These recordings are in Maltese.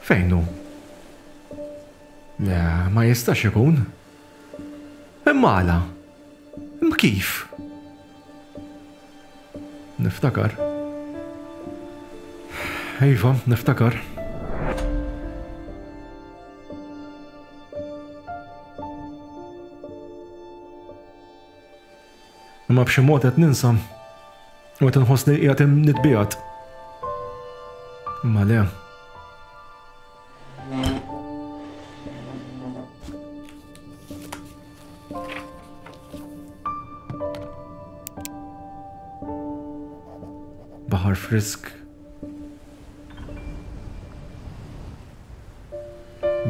Fejnu? Le, ma jistax ikun. Imma għala? Imma kif? Niftakar. Iva, niftakar. Imma b'xi mod qed ninsa u qed inħoss li qiegħed nitbiegħat. Imma le. Baħar frisk.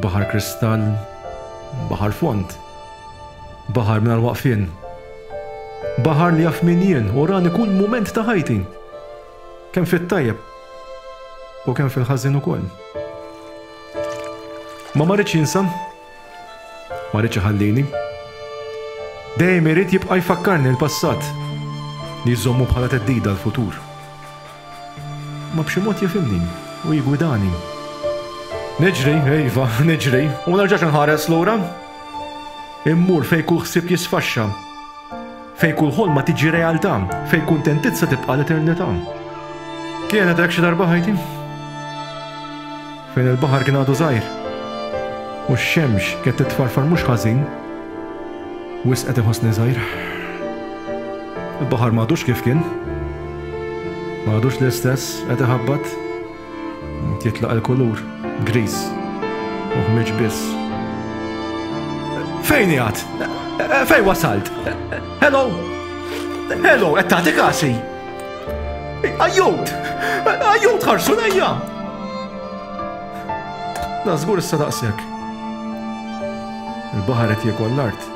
Baħar kristall. Baħar font. Baħar minn għal-waqfien. Baħar li jaf min jien u rani kull moment ta' ħajti. Kemm fit-tajjeb u kemm fil-ħażin ukoll. Ma rridx jinsa. Ma rridx iħallini. Dejjem irid jibqa' jfakkarni l-passat li jżommu bħala teddida l-futur. Ma b'xi mod jifhimni u jigwidani. Niġri, Iva, niġri, u nerġax nħares lura. Immur fejn kull ħsieb jisfaxxa. Fejn kull ħolma tiġi realtà, fejn kuntentizza tibqa' l-eternità. Kienet hekk xi darba ħajti? Fejn il-baħar kien għadu żgħir. U x-xemx kienet titfarfar mhux ħażin. Wisq qed iħossni żgħir. Il-baħar m'għadux kif kien. M'għadux l-istess, qed iħabbat. Jitlaq il-kulur, gris. U ħmiġ biss. Fejn qiegħed? Fejn wasalt? Hello? Hello, qed tagħti kasi? Ajjut! Ajjut ħarsu lejja! Da żgur issa daqshekk. Il-baħar qed jiekol l-art.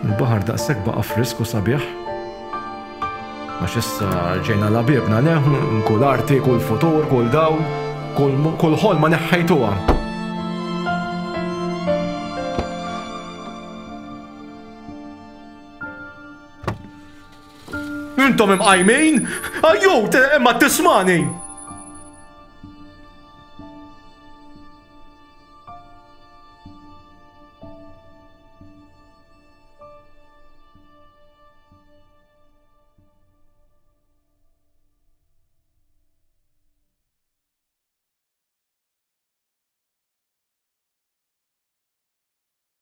Il-baħar daqshekk baqa' frisk u sabiħ. Għax issa ġejna l-abibna, ne? Kull arti, kull futur, kull dawl, kull ħolma neħħejtuha. Intom imqajmin? Ajjut, imma tismani!